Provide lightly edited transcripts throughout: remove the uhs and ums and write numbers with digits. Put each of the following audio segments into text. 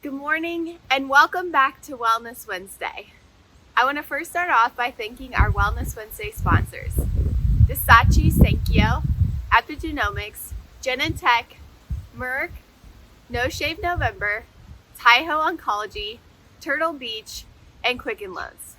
Good morning and welcome back to Wellness Wednesday. I want to first start off by thanking our Wellness Wednesday sponsors, Desachi Senkyo, Epigenomics, Genentech, Merck, No Shave November, Taiho Oncology, Turtle Beach, and Quicken Loans.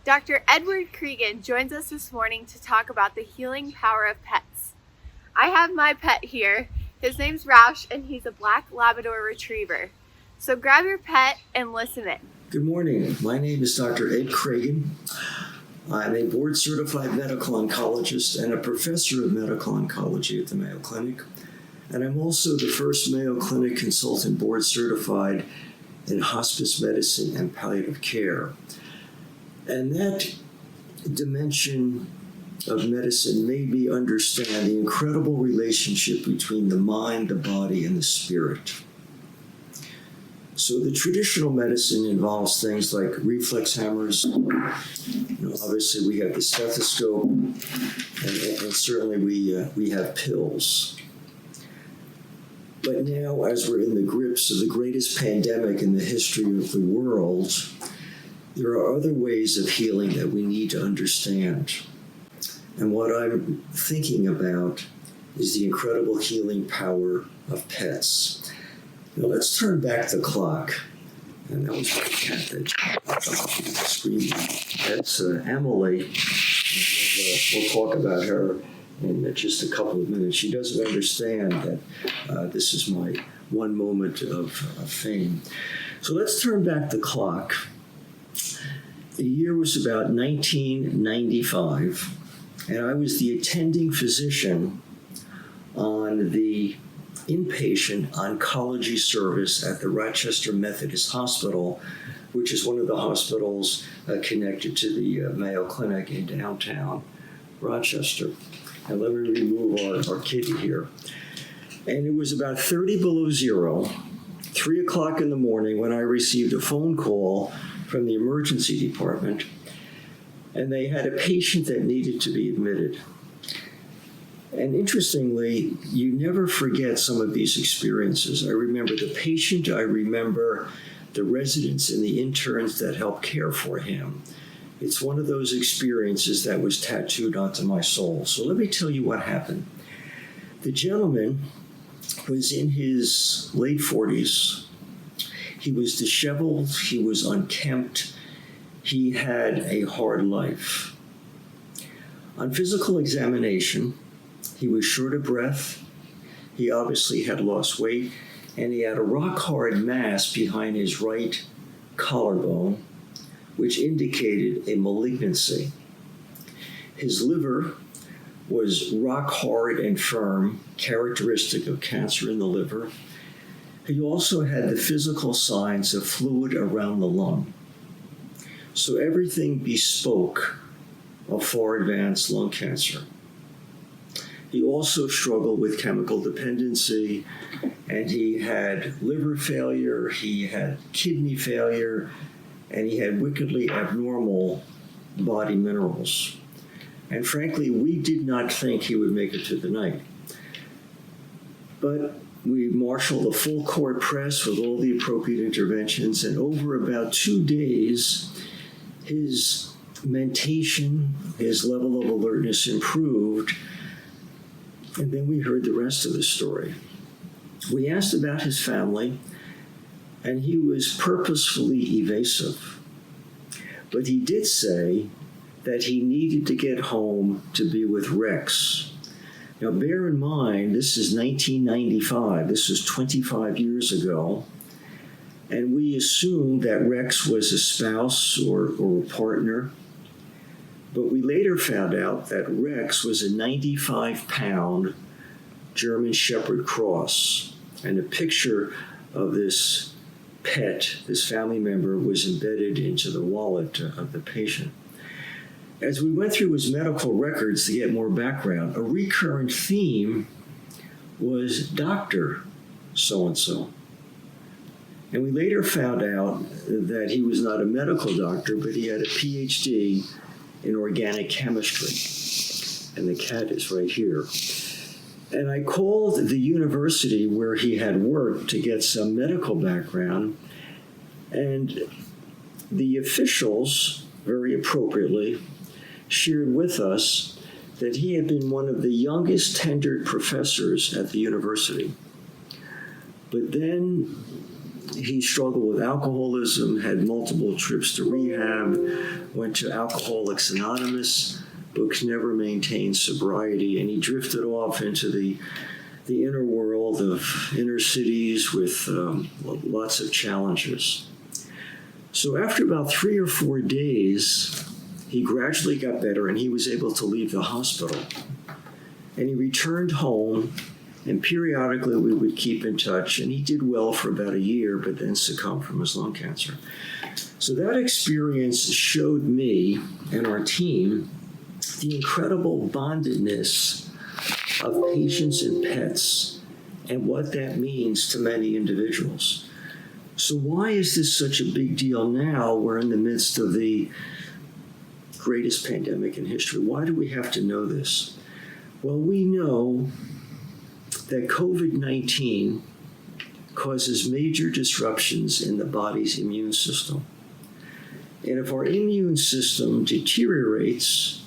Dr. Edward Creagan joins us this morning to talk about the healing power of pets. I have my pet here. His name's Roush, and he's a black Labrador retriever. So grab your pet and listen in. Good morning. My name is Dr. Ed Creagan. I'm a board-certified medical oncologist and a professor of medical oncology at the Mayo Clinic. And I'm also the first Mayo Clinic consultant board-certified in hospice medicine and palliative care. And that dimension of medicine made me understand the incredible relationship between the mind, the body, and the spirit. So the traditional medicine involves things like reflex hammers. Obviously we have the stethoscope, and certainly we have pills. But now, as we're in the grips of the greatest pandemic in the history of the world, there are other ways of healing that we need to understand. And what I'm thinking about is the incredible healing power of pets. Now let's turn back the clock. And that was my cat that screamed. That's Emily. We'll talk about her in just a couple of minutes. She doesn't understand that this is my one moment of fame. So let's turn back the clock. The year was about 1995. And I was the attending physician on the inpatient oncology service at the Rochester Methodist Hospital, which is one of the hospitals connected to the Mayo Clinic in downtown Rochester. And let me remove our kitty here. And it was about 30 below zero, 3 o'clock in the morning, when I received a phone call from the emergency department. And they had a patient that needed to be admitted. And interestingly, you never forget some of these experiences. I remember the patient, I remember the residents and the interns that helped care for him. It's one of those experiences that was tattooed onto my soul. So let me tell you what happened. The gentleman was in his late 40s. He was disheveled, he was unkempt. He had a hard life. On physical examination, he was short of breath. He obviously had lost weight, and he had a rock-hard mass behind his right collarbone, which indicated a malignancy. His liver was rock-hard and firm, characteristic of cancer in the liver. He also had the physical signs of fluid around the lung. So everything bespoke of far advanced lung cancer. He also struggled with chemical dependency, and he had liver failure, he had kidney failure, and he had wickedly abnormal body minerals. And frankly, we did not think he would make it to the night. But we marshaled a full court press with all the appropriate interventions, and over about 2 days, his mentation, his level of alertness improved, and then we heard the rest of the story. We asked about his family, and he was purposefully evasive. But he did say that he needed to get home to be with Rex. Now bear in mind, this is 1995, this was 25 years ago. And we assumed that Rex was a spouse or a partner. But we later found out that Rex was a 95-pound German Shepherd Cross. And a picture of this pet, this family member, was embedded into the wallet of the patient. As we went through his medical records to get more background, a recurrent theme was Dr. So-and-so. And we later found out that he was not a medical doctor, but he had a PhD in organic chemistry. And the cat is right here. And I called the university where he had worked to get some medical background, and the officials, very appropriately, shared with us that he had been one of the youngest tenured professors at the university. But then he struggled with alcoholism, had multiple trips to rehab, went to Alcoholics Anonymous, but could never maintain sobriety, and he drifted off into the inner world of inner cities with lots of challenges. So after about 3 or 4 days, he gradually got better and he was able to leave the hospital. And he returned home, and periodically we would keep in touch, and he did well for about a year, but then succumbed from his lung cancer. So that experience showed me and our team the incredible bondedness of patients and pets and what that means to many individuals. So why is this such a big deal now? We're in the midst of the greatest pandemic in history. Why do we have to know this? Well, we know that COVID-19 causes major disruptions in the body's immune system. And if our immune system deteriorates,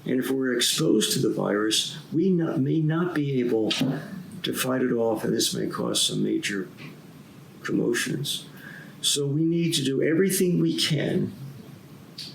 and if we're exposed to the virus, we may not be able to fight it off, and this may cause some major commotions. So we need to do everything we can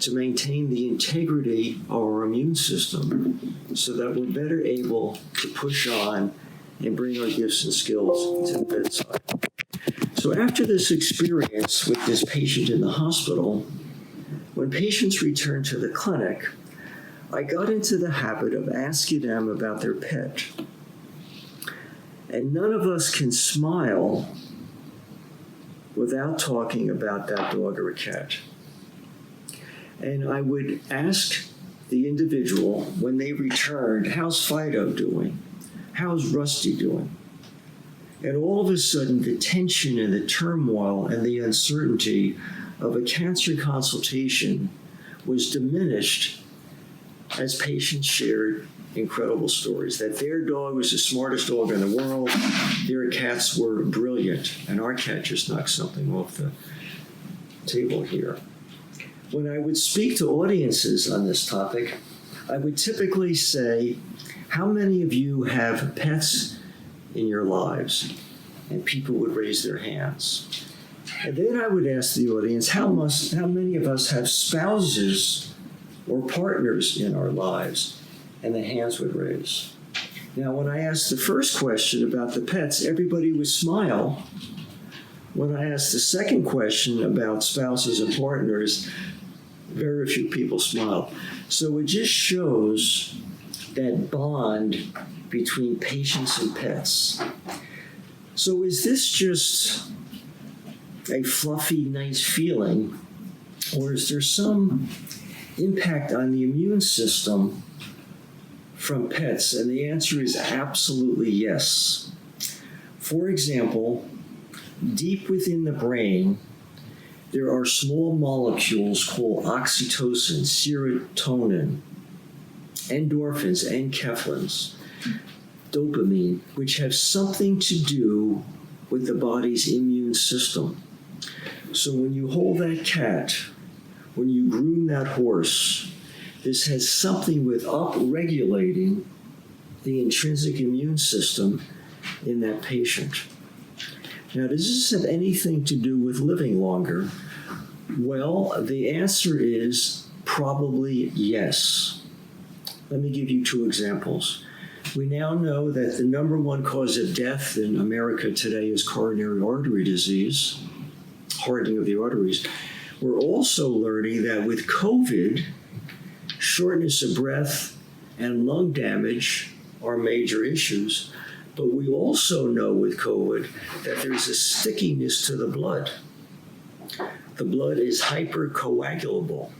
to maintain the integrity of our immune system so that we're better able to push on and bring our gifts and skills to the bedside. So after this experience with this patient in the hospital, when patients returned to the clinic, I got into the habit of asking them about their pet. And none of us can smile without talking about that dog or a cat. And I would ask the individual when they returned, how's Fido doing? How's Rusty doing? And all of a sudden, the tension and the turmoil and the uncertainty of a cancer consultation was diminished as patients shared incredible stories that their dog was the smartest dog in the world, their cats were brilliant, and our cat just knocked something off the table here. When I would speak to audiences on this topic, I would typically say, how many of you have pets in your lives? And people would raise their hands. And then I would ask the audience, how many of us have spouses or partners in our lives? And the hands would raise. Now, when I asked the first question about the pets, everybody would smile. When I asked the second question about spouses and partners, very few people smiled. So it just shows that bond between patients and pets. So is this just a fluffy, nice feeling, or is there some impact on the immune system from pets? And the answer is absolutely yes. For example, deep within the brain, there are small molecules called oxytocin, serotonin, endorphins, enkephalins, dopamine, which have something to do with the body's immune system. So when you hold that cat, when you groom that horse, this has something with upregulating the intrinsic immune system in that patient. Now, does this have anything to do with living longer? Well, the answer is probably yes. Let me give you 2 examples. We now know that the number 1 cause of death in America today is coronary artery disease, hardening of the arteries. We're also learning that with COVID, shortness of breath and lung damage are major issues. But we also know with COVID that there's a stickiness to the blood. The blood is hypercoagulable.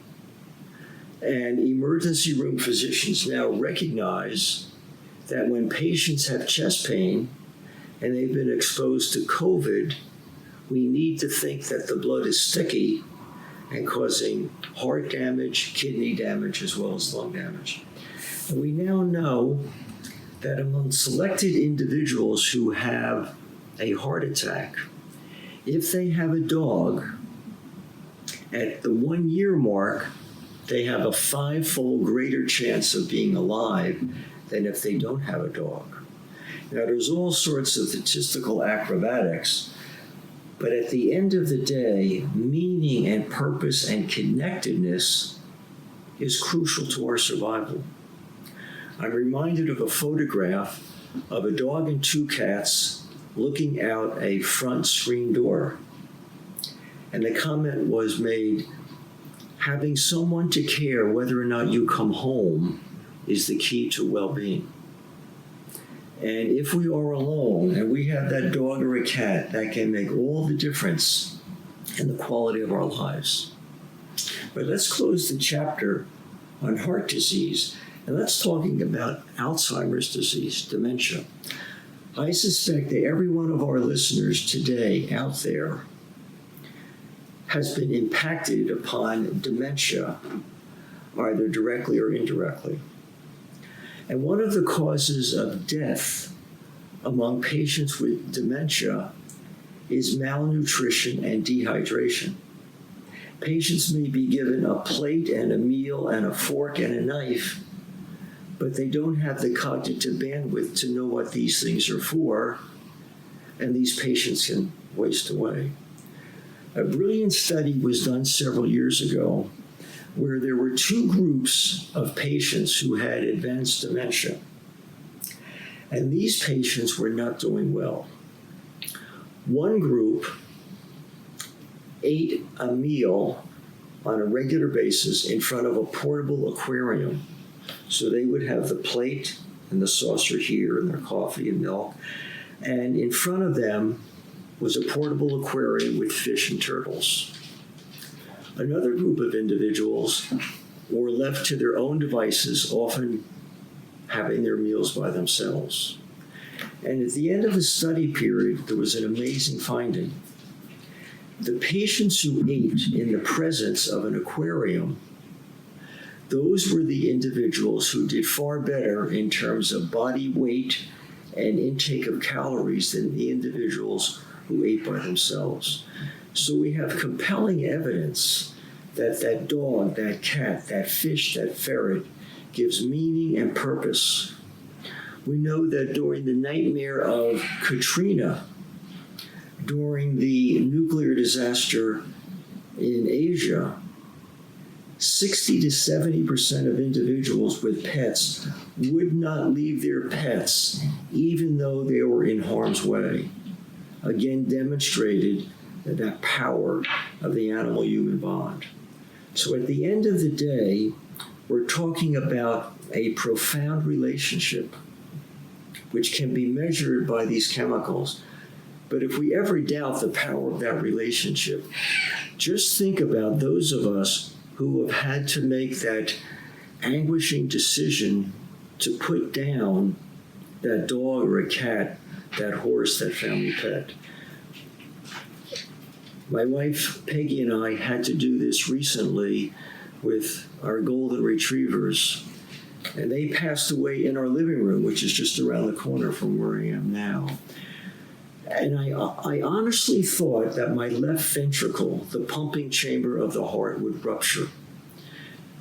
And emergency room physicians now recognize that when patients have chest pain and they've been exposed to COVID, we need to think that the blood is sticky and causing heart damage, kidney damage, as well as lung damage. And we now know that among selected individuals who have a heart attack, if they have a dog, at the 1 year mark, they have a 5-fold greater chance of being alive than if they don't have a dog. Now, there's all sorts of statistical acrobatics, but at the end of the day, meaning and purpose and connectedness is crucial to our survival. I'm reminded of a photograph of a dog and 2 cats looking out a front screen door. And the comment was made, having someone to care whether or not you come home is the key to well-being. And if we are alone and we have that dog or a cat, that can make all the difference in the quality of our lives. But let's close the chapter on heart disease, and let's talking about Alzheimer's disease, dementia. I suspect that every one of our listeners today out there has been impacted upon dementia, either directly or indirectly. And one of the causes of death among patients with dementia is malnutrition and dehydration. Patients may be given a plate and a meal and a fork and a knife, but they don't have the cognitive bandwidth to know what these things are for, and these patients can waste away. A brilliant study was done several years ago where there were 2 groups of patients who had advanced dementia. And these patients were not doing well. One group ate a meal on a regular basis in front of a portable aquarium. So they would have the plate and the saucer here and their coffee and milk. And in front of them was a portable aquarium with fish and turtles. Another group of individuals were left to their own devices, often having their meals by themselves. And at the end of the study period, there was an amazing finding. The patients who ate in the presence of an aquarium, those were the individuals who did far better in terms of body weight and intake of calories than the individuals who ate by themselves. So we have compelling evidence that that dog, that cat, that fish, that ferret gives meaning and purpose. We know that during the nightmare of Katrina, during the nuclear disaster in Asia, 60 to 70% of individuals with pets would not leave their pets even though they were in harm's way. Again, demonstrated that power of the animal-human bond. So at the end of the day, we're talking about a profound relationship which can be measured by these chemicals. But if we ever doubt the power of that relationship, just think about those of us who have had to make that anguishing decision to put down that dog or a cat, that horse, that family pet. My wife, Peggy, and I had to do this recently with our golden retrievers. And they passed away in our living room, which is just around the corner from where I am now. And I honestly thought that my left ventricle, the pumping chamber of the heart, would rupture.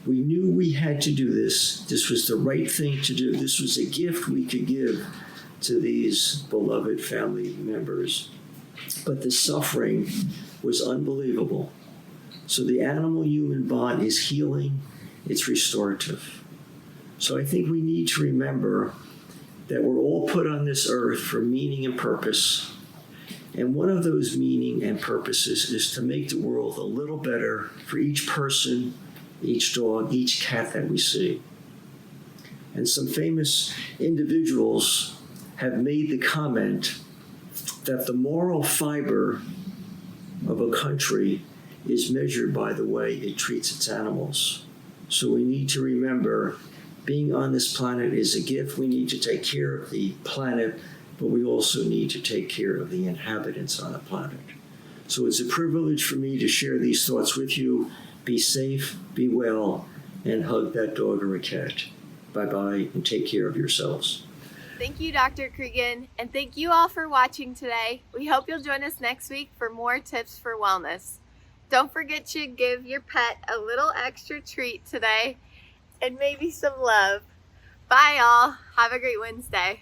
We knew we had to do this. This was the right thing to do. This was a gift we could give to these beloved family members. But the suffering was unbelievable. So the animal-human bond is healing, it's restorative. So I think we need to remember that we're all put on this earth for meaning and purpose. And one of those meaning and purposes is to make the world a little better for each person, each dog, each cat that we see. And some famous individuals have made the comment that the moral fiber of a country is measured by the way it treats its animals. So we need to remember being on this planet is a gift. We need to take care of the planet, but we also need to take care of the inhabitants on the planet. So it's a privilege for me to share these thoughts with you. Be safe, be well, and hug that dog or a cat. Bye-bye, and take care of yourselves. Thank you, Dr. Creagan, and thank you all for watching today. We hope you'll join us next week for more tips for wellness. Don't forget to give your pet a little extra treat today and maybe some love. Bye, all. Have a great Wednesday.